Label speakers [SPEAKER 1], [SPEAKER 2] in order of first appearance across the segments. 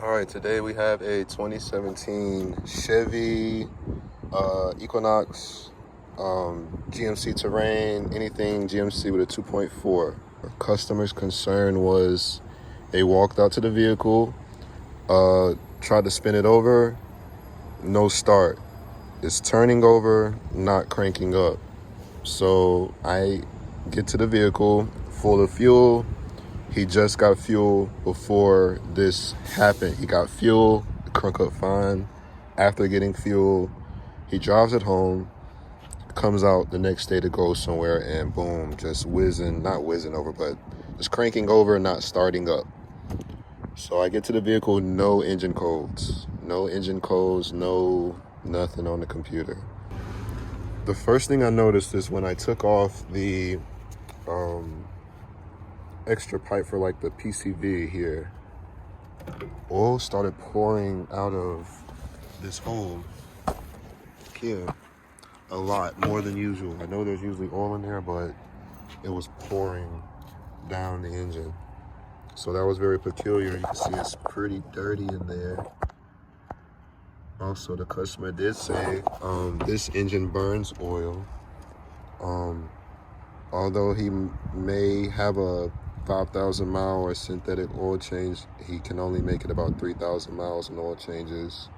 [SPEAKER 1] All right, today we have a 2017 Chevy Equinox, GMC Terrain, anything GMC with a 2.4. Our customer's concern was they walked out to the vehicle, tried to spin it over, no start. It's turning over, not cranking up. So I get to the vehicle, full of fuel. He just got fuel before this happened. He got fuel, crunk up fine. After getting fuel, he drives it home, comes out the next day to go somewhere, and boom, just not whizzing over, but just cranking over, not starting up. So I get to the vehicle, no engine codes, no nothing on the computer. The first thing I noticed is when I took off the extra pipe for like the PCV here, oil started pouring out of this hole here a lot more than usual. I know there's usually oil in there, but it was pouring down the engine. So that was very peculiar. You can see it's pretty dirty in there. Also, the customer did say this engine burns oil. Although he may have a 5,000 mile or synthetic oil change, he can only make it about 3,000 miles in oil changes.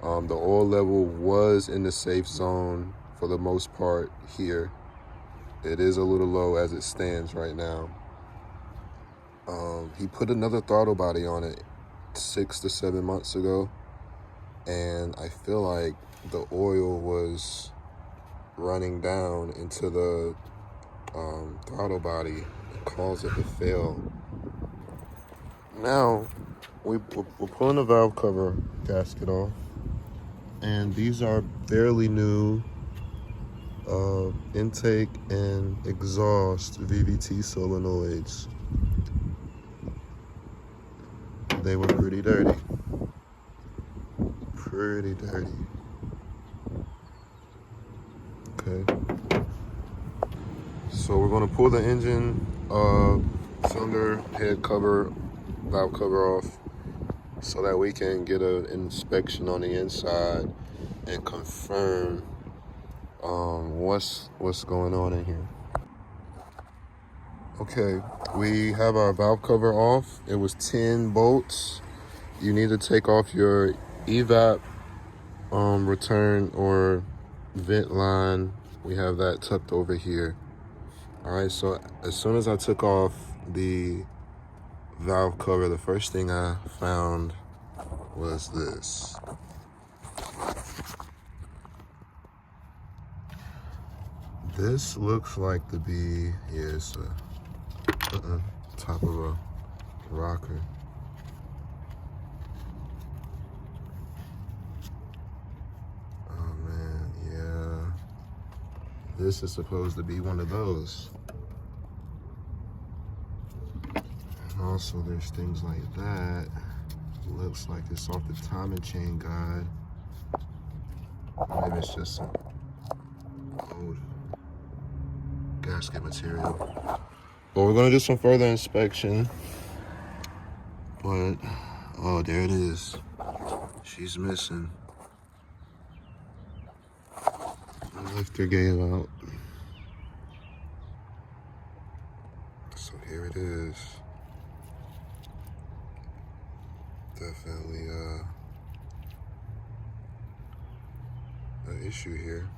[SPEAKER 1] The oil level was in the safe zone for the most part here. It is a little low as it stands right now. He put another throttle body on it 6 to 7 months ago, and I feel like the oil was running down into the throttle body and caused it to fail. Now we're pulling the valve cover gasket off, and these are fairly new intake and exhaust VVT solenoids. They were pretty dirty. Okay. So we're gonna pull the engine cylinder head cover, valve cover off, so that we can get an inspection on the inside and confirm what's going on in here. Okay, we have our valve cover off. It was 10 bolts. You need to take off your evap return or vent line. We have that tucked over here. All right, so as soon as I took off the valve cover, the first thing I found was this. This looks like to be, it's a top of a rocker. Oh man, yeah. This is supposed to be one of those. And also there's things like that. Looks like it's off the timing chain guide. Maybe it's just some old gasket material. But we're gonna do some further inspection. But, oh, there it is. She's missing. The lifter gave out. So here it is. Definitely an issue here.